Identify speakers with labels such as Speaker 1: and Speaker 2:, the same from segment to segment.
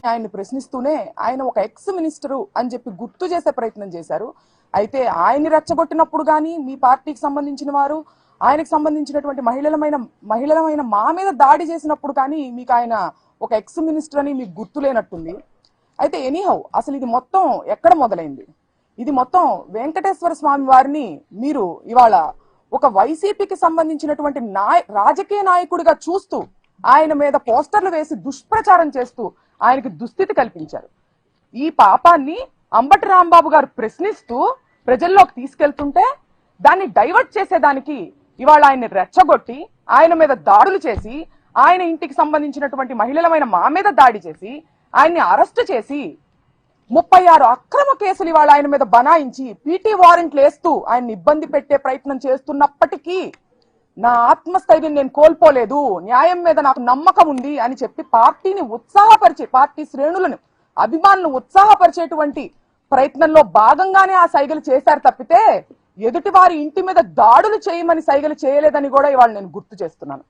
Speaker 1: ఆయన్ని ప్రశ్నిస్తూనే ఆయన ఒక ఎక్స్ మినిస్టరు అని చెప్పి గుర్తు చేసే ప్రయత్నం చేశారు. అయితే ఆయన్ని రెచ్చగొట్టినప్పుడు కానీ మీ పార్టీకి సంబంధించిన వారు ఆయనకు సంబంధించినటువంటి మహిళలమైన మా మీద దాడి చేసినప్పుడు కానీ మీకు ఆయన ఒక ఎక్స్ మినిస్టర్ అని మీకు గుర్తు లేనట్టుంది. అయితే ఎనీహౌ అసలు ఇది మొత్తం ఎక్కడ మొదలైంది? ఇది మొత్తం వెంకటేశ్వర స్వామి వారిని మీరు ఇవాళ ఒక వైసీపీకి సంబంధించినటువంటి రాజకీయ నాయకుడిగా చూస్తూ ఆయన మీద పోస్టర్లు వేసి దుష్ప్రచారం చేస్తూ ఆయనకి దుస్థితి కల్పించారు. ఈ పాపాన్ని అంబటి రాంబాబు గారు ప్రశ్నిస్తూ ప్రజల్లోకి తీసుకెళ్తుంటే దాన్ని డైవర్ట్ చేసేదానికి ఇవాళ ఆయన్ని రెచ్చగొట్టి ఆయన మీద దాడులు చేసి ఆయన ఇంటికి సంబంధించినటువంటి మహిళలమైన మా మీద దాడి చేసి ఆయన్ని అరెస్ట్ చేసి 36 అక్రమ కేసులు ఇవాళ ఆయన మీద బనాయించి పీటీ వారెంట్లు వేస్తూ ఆయన్ని ఇబ్బంది పెట్టే ప్రయత్నం చేస్తున్నప్పటికీ నా ఆత్మస్థైర్యం నేను కోల్పోలేదు, న్యాయం మీద నాకు నమ్మకం ఉంది అని చెప్పి పార్టీని ఉత్సాహపరిచే పార్టీ శ్రేణులను అభిమానులను ఉత్సాహపరిచేటువంటి ప్రయత్నంలో భాగంగానే ఆ సైగలు చేశారు తప్పితే ఎదుటి వారి ఇంటి మీద దాడులు చేయమని సైగలు చేయలేదని కూడా ఇవాళ నేను గుర్తు చేస్తున్నాను.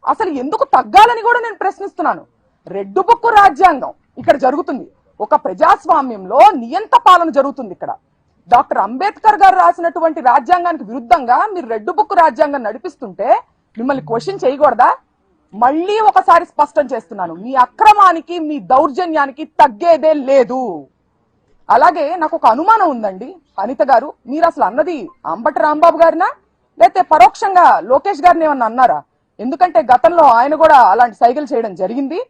Speaker 1: అసలు ఎందుకు తగ్గాలని కూడా నేను ప్రశ్నిస్తున్నాను. రెడ్డు బుక్కు రాజ్యాంగం ఇక్కడ జరుగుతుంది. ఒక ప్రజాస్వామ్యంలో నియంత పాలన జరుగుతుంది. ఇక్కడ డాక్టర్ అంబేద్కర్ గారు రాసినటువంటి రాజ్యాంగానికి విరుద్ధంగా మీరు రెడ్డు బుక్కు రాజ్యాంగం నడిపిస్తుంటే మిమ్మల్ని క్వశ్చన్ చేయకూడదా? మళ్ళీ ఒకసారి స్పష్టం చేస్తున్నాను, మీ అక్రమానికి మీ దౌర్జన్యానికి తగ్గేదే లేదు. అలాగే నాకు ఒక అనుమానం ఉందండి అనిత గారు, మీరు అసలు అన్నది అంబటి రాంబాబు గారినా లేకపోతే పరోక్షంగా లోకేష్ గారిని ఏమన్నా అన్నారా? ఎందుకంటే గతంలో ఆయన కూడా అలాంటి సైగలు చేయడం జరిగింది.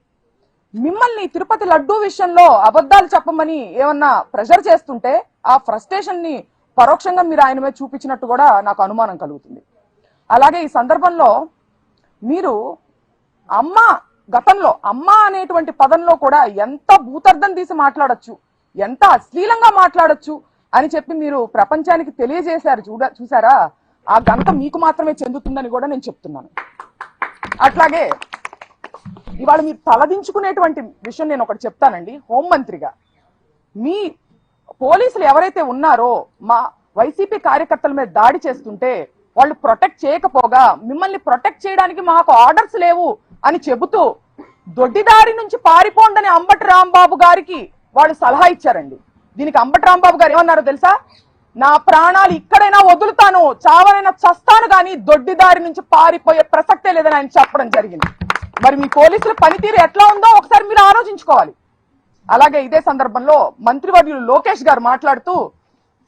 Speaker 1: మిమ్మల్ని తిరుపతి లడ్డూ విషయంలో అబద్ధాలు చెప్పమని ఏమన్నా ప్రెషర్ చేస్తుంటే ఆ ఫ్రస్ట్రేషన్ ని పరోక్షంగా మీరు ఆయన మీద చూపించినట్టు కూడా నాకు అనుమానం కలుగుతుంది. అలాగే ఈ సందర్భంలో మీరు గతంలో అమ్మ అనేటువంటి పదంలో కూడా ఎంత భూతర్థం తీసి మాట్లాడొచ్చు, ఎంత అశ్లీలంగా మాట్లాడొచ్చు అని చెప్పి మీరు ప్రపంచానికి తెలియజేశారు. చూసారా? ఆ ఘనత మీకు మాత్రమే చెందుతుందని కూడా నేను చెప్తున్నాను. అట్లాగే ఇవాళ మీరు తలదించుకునేటువంటి విషయం నేను ఒకటి చెప్తానండి. హోంమంత్రిగా మీ పోలీసులు ఎవరైతే ఉన్నారో మా వైసీపీ కార్యకర్తల మీద దాడి చేస్తుంటే వాళ్ళు ప్రొటెక్ట్ చేయకపోగా మిమ్మల్ని ప్రొటెక్ట్ చేయడానికి మాకు ఆర్డర్స్ లేవు అని చెబుతూ దొడ్డిదారి నుంచి పారిపోండని అంబటి రాంబాబు గారికి వాళ్ళు సలహా ఇచ్చారండి. దీనికి అంబటి రాంబాబు గారు ఏమన్నారో తెలుసా? నా ప్రాణాలు ఇక్కడైనా వదులుతాను, చావనైనా చస్తాను, కానీ దొడ్డిదారి నుంచి పారిపోయే ప్రసక్తే లేదని ఆయన చెప్పడం జరిగింది. మరి మీ పోలీసుల పనితీరు ఎట్లా ఉందో ఒకసారి మీరు ఆలోచించుకోవాలి. అలాగే ఇదే సందర్భంలో మంత్రివర్యులు లోకేష్ గారు మాట్లాడుతూ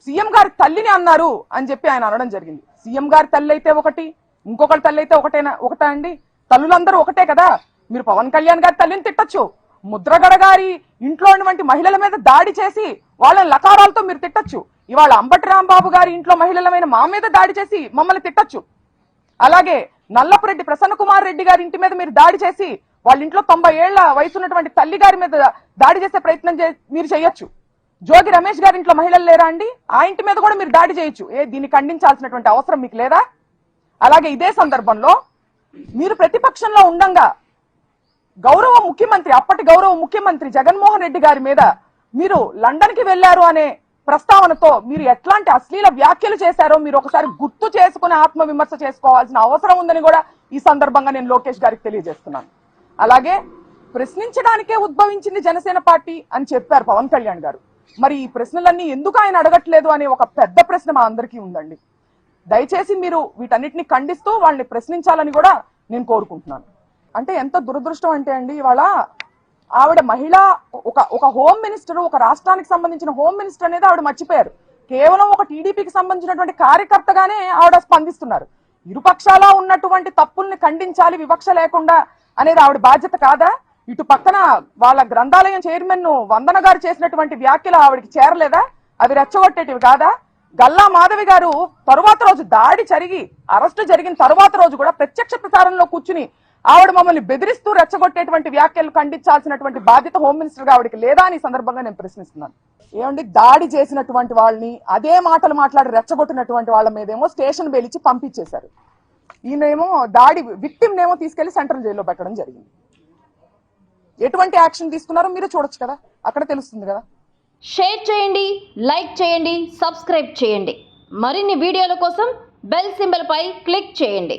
Speaker 1: సీఎం గారి తల్లిని అన్నారు అని చెప్పి ఆయన అనడం జరిగింది. సీఎం గారి తల్లి అయితే ఒకటి, ఇంకొకరి తల్లి అయితే ఒకటా అండి? తల్లులందరూ ఒకటే కదా. మీరు పవన్ కళ్యాణ్ గారి తల్లిని తిట్టచ్చు, ముద్రగడ గారి ఇంట్లో ఉన్నటువంటి మహిళల మీద దాడి చేసి వాళ్ళని లకారాలతో మీరు తిట్టచ్చు. ఇవాళ అంబటి రాంబాబు గారి ఇంట్లో మహిళలమైన మా మీద దాడి చేసి మమ్మల్ని తిట్టచ్చు. అలాగే నల్లపురెడ్డి ప్రసన్న కుమార్ రెడ్డి గారి ఇంటి మీద మీరు దాడి చేసి వాళ్ళ ఇంట్లో 90 ఏళ్ల వయసు ఉన్నటువంటి తల్లి గారి మీద దాడి చేసే ప్రయత్నం మీరు చేయొచ్చు. జోగి రమేష్ గారి ఇంట్లో మహిళలు లేరా అండి? ఆ ఇంటి మీద కూడా మీరు దాడి చేయొచ్చు. దీన్ని ఖండించాల్సినటువంటి అవసరం మీకు లేదా? అలాగే ఇదే సందర్భంలో మీరు ప్రతిపక్షంలో ఉండంగా అప్పటి గౌరవ ముఖ్యమంత్రి జగన్మోహన్ రెడ్డి గారి మీద మీరు లండన్ కి వెళ్లారు అనే ప్రస్తావనతో మీరు ఎట్లాంటి అశ్లీల వ్యాఖ్యలు చేశారో మీరు ఒకసారి గుర్తు చేసుకుని ఆత్మవిమర్శ చేసుకోవాల్సిన అవసరం ఉందని కూడా ఈ సందర్భంగా నేను లోకేష్ గారికి తెలియజేస్తున్నాను. అలాగే ప్రశ్నించడానికే ఉద్భవించింది జనసేన పార్టీ అని చెప్పారు పవన్ కళ్యాణ్ గారు. మరి ఈ ప్రశ్నలన్నీ ఎందుకు ఆయన అడగట్లేదు అనే ఒక పెద్ద ప్రశ్న మా అందరికీ ఉందండి. దయచేసి మీరు వీటన్నిటిని ఖండిస్తూ వాళ్ళని ప్రశ్నించాలని కూడా నేను కోరుకుంటున్నాను. అంటే ఎంత దురదృష్టం అంటే అండి, ఇవాళ ఆవిడ మహిళ ఒక హోమ్ మినిస్టర్, ఒక రాష్ట్రానికి సంబంధించిన హోమ్ మినిస్టర్ అనేది ఆవిడ మర్చిపోయారు. కేవలం ఒక టీడీపీకి సంబంధించినటువంటి కార్యకర్తగానే ఆవిడ స్పందిస్తున్నారు. ఇరుపక్షాల ఉన్నటువంటి తప్పుల్ని ఖండించాలి వివక్ష లేకుండా అనేది ఆవిడ బాధ్యత కాదా? ఇటు పక్కన వాళ్ళ గ్రంథాలయం చైర్మన్ వందన గారు చేసినటువంటి వ్యాఖ్యలు ఆవిడకి చేరలేదా? అవి రెచ్చగొట్టేటివి కాదా? గల్లా మాధవి గారు తరువాత రోజు దాడి జరిగి అరెస్టు జరిగిన తరువాత రోజు కూడా ప్రత్యక్ష ప్రసారంలో కూర్చుని ఆవిడ మమ్మల్ని బెదిరిస్తూ రెచ్చగొట్టేటువంటి వ్యాఖ్యలు ఖండించాల్సినటువంటి బాధ్యత హోమ్ మినిస్టర్ గా ఆవిడకి లేదా అని సందర్భంగా నేను ప్రశ్నిస్తున్నాను. ఏమండి, దాడి చేసినటువంటి వాళ్ళని అదే మాటలు మాట్లాడి రెచ్చగొట్టినటువంటి వాళ్ళ మీదేమో స్టేషన్ బెయిలిచ్చి పంపించేశారు. ఈయనేమో దాడి విక్టిమ్ నేమో తీసుకెళ్లి సెంట్రల్ జైల్లో పెట్టడం జరిగింది. ఎటువంటి యాక్షన్ తీసుకున్నారో మీరు చూడొచ్చు కదా, అక్కడ తెలుస్తుంది కదా.
Speaker 2: షేర్ చేయండి, లైక్ చేయండి, సబ్స్క్రైబ్ చేయండి. మరిన్ని వీడియోల కోసం బెల్ సింబల్ పై క్లిక్ చేయండి.